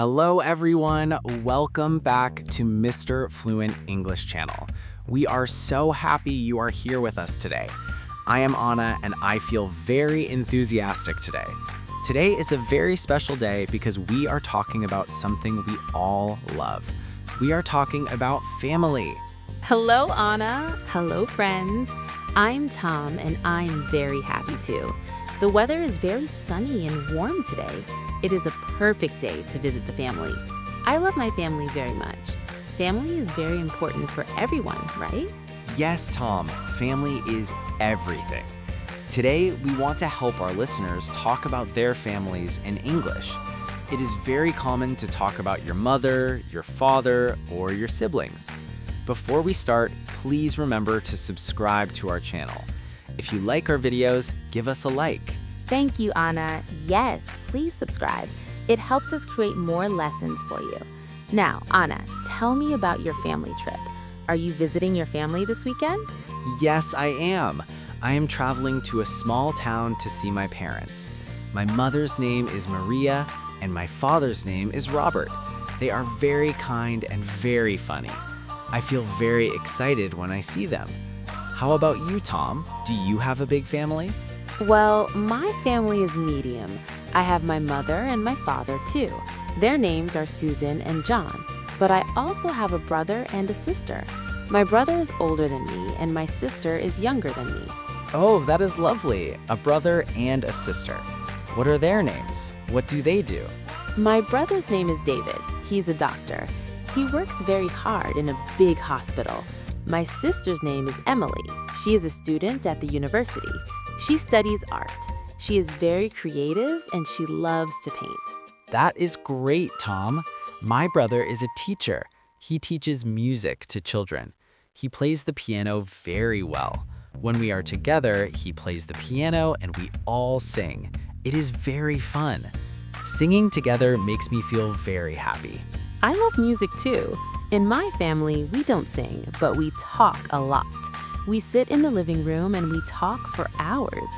Hello, everyone. Welcome back to Mr. Fluent English Channel. We are so happy you are here with us today. I am Anna, and I feel very enthusiastic today. Today is a very special day because we are talking about something we all love. We are talking about family. Hello, Anna. Hello, friends. I'm Tom, and I'm very happy too. The weather is very sunny and warm today. It is a perfect day to visit the family. I love my family very much. Family is very important for everyone, right? Yes, Tom, family is everything. Today, we want to help our listeners talk about their families in English. It is very common to talk about your mother, your father, or your siblings. Before we start, please remember to subscribe to our channel. If you like our videos, give us a like. Thank you, Anna. Yes, please subscribe. It helps us create more lessons for you. Now, Anna, tell me about your family trip. Are you visiting your family this weekend? Yes, I am. I am traveling to a small town to see my parents. My mother's name is Maria, and my father's name is Robert. They are very kind and very funny. I feel very excited when I see them. How about you, Tom? Do you have a big family? Well, my family is medium. I have my mother and my father too. Their names are Susan and John, but I also have a brother and a sister. My brother is older than me and my sister is younger than me. Oh, that is lovely. A brother and a sister. What are their names? What do they do? My brother's name is David. He's a doctor. He works very hard in a big hospital. My sister's name is Emily. She is a student at the university. She studies art. She is very creative and she loves to paint. That is great, Tom. My brother is a teacher. He teaches music to children. He plays the piano very well. When we are together, he plays the piano and we all sing. It is very fun. Singing together makes me feel very happy. I love music too. In my family, we don't sing, but we talk a lot. We sit in the living room and we talk for hours.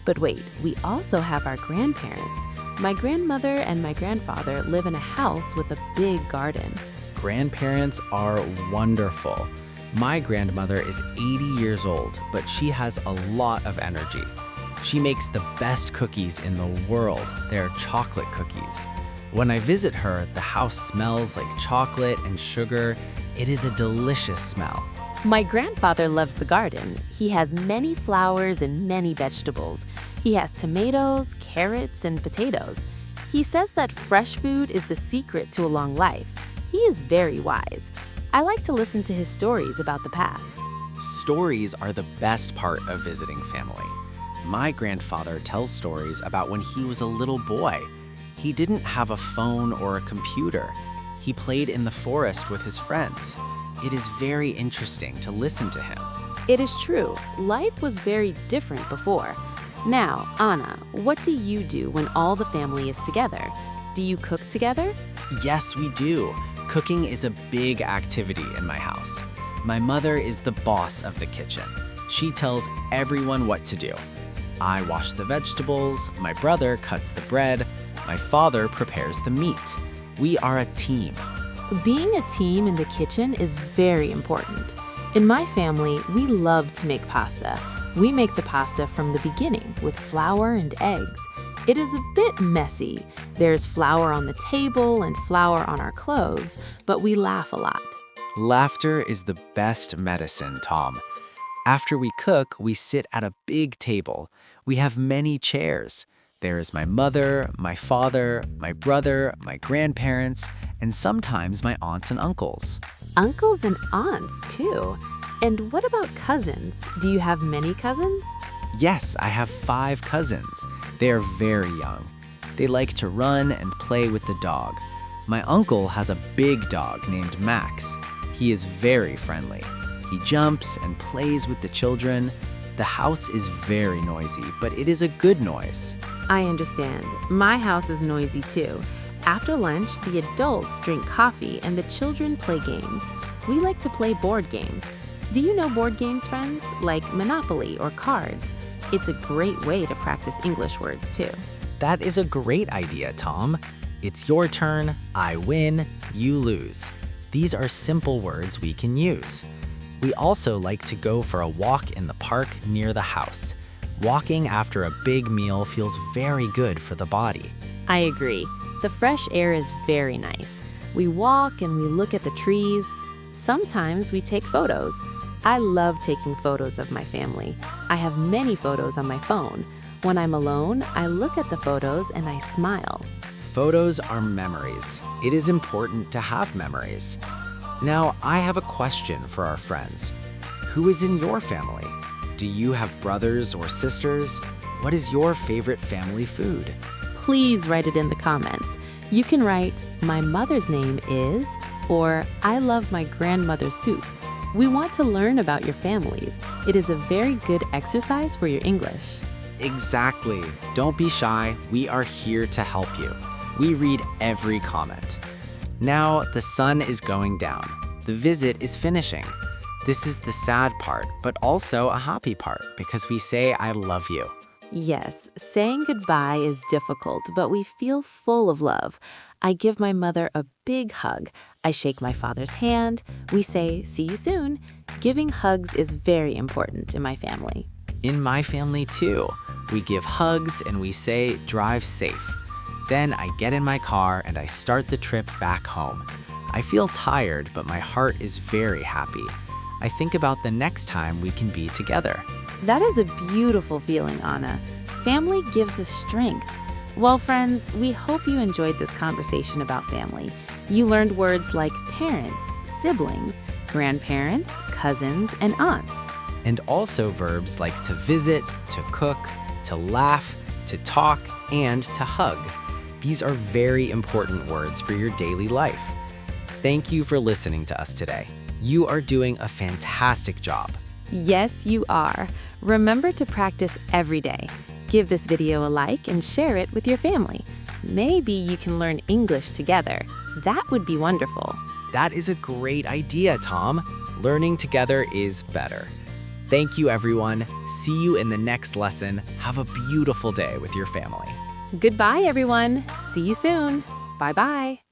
But wait, we also have our grandparents. My grandmother and my grandfather live in a house with a big garden. Grandparents are wonderful. My grandmother is 80 years old, but she has a lot of energy. She makes the best cookies in the world. They are chocolate cookies. When I visit her, the house smells like chocolate and sugar. It is a delicious smell. My grandfather loves the garden. He has many flowers and many vegetables. He has tomatoes, carrots, and potatoes. He says that fresh food is the secret to a long life. He is very wise. I like to listen to his stories about the past. Stories are the best part of visiting family. My grandfather tells stories about when he was a little boy. He didn't have a phone or a computer. He played in the forest with his friends. It is very interesting to listen to him. It is true. Life was very different before. Now, Anna, what do you do when all the family is together? Do you cook together? Yes, we do. Cooking is a big activity in my house. My mother is the boss of the kitchen. She tells everyone what to do. I wash the vegetables, my brother cuts the bread, my father prepares the meat. We are a team. Being a team in the kitchen is very important. In my family, we love to make pasta. We make the pasta from the beginning with flour and eggs. It is a bit messy. There's flour on the table and flour on our clothes, but we laugh a lot. Laughter is the best medicine, Tom. After we cook, we sit at a big table. We have many chairs. There is my mother, my father, my brother, my grandparents, and sometimes my aunts and uncles. Uncles and aunts, too. And what about cousins? Do you have many cousins? Yes, I have 5 cousins. They are very young. They like to run and play with the dog. My uncle has a big dog named Max. He is very friendly. He jumps and plays with the children. The house is very noisy, but it is a good noise. I understand. My house is noisy too. After lunch, the adults drink coffee and the children play games. We like to play board games. Do you know board games, friends? Like Monopoly or cards. It's a great way to practice English words too. That is a great idea, Tom. It's your turn, I win, you lose. These are simple words we can use. We also like to go for a walk in the park near the house. Walking after a big meal feels very good for the body. I agree. The fresh air is very nice. We walk and we look at the trees. Sometimes we take photos. I love taking photos of my family. I have many photos on my phone. When I'm alone, I look at the photos and I smile. Photos are memories. It is important to have memories. Now, I have a question for our friends. Who is in your family? Do you have brothers or sisters? What is your favorite family food? Please write it in the comments. You can write, "My mother's name is," or "I love my grandmother's soup." We want to learn about your families. It is a very good exercise for your English. Exactly. Don't be shy. We are here to help you. We read every comment. Now, the sun is going down. The visit is finishing. This is the sad part, but also a happy part because we say, "I love you." Yes, saying goodbye is difficult, but we feel full of love. I give my mother a big hug. I shake my father's hand. We say, "See you soon." Giving hugs is very important in my family. In my family, too. We give hugs and we say, "Drive safe." Then I get in my car and I start the trip back home. I feel tired, but my heart is very happy. I think about the next time we can be together. That is a beautiful feeling, Anna. Family gives us strength. Well, friends, we hope you enjoyed this conversation about family. You learned words like parents, siblings, grandparents, cousins, and aunts. And also verbs like to visit, to cook, to laugh, to talk, and to hug. These are very important words for your daily life. Thank you for listening to us today. You are doing a fantastic job. Yes, you are. Remember to practice every day. Give this video a like and share it with your family. Maybe you can learn English together. That would be wonderful. That is a great idea, Tom. Learning together is better. Thank you, everyone. See you in the next lesson. Have a beautiful day with your family. Goodbye, everyone. See you soon. Bye-bye.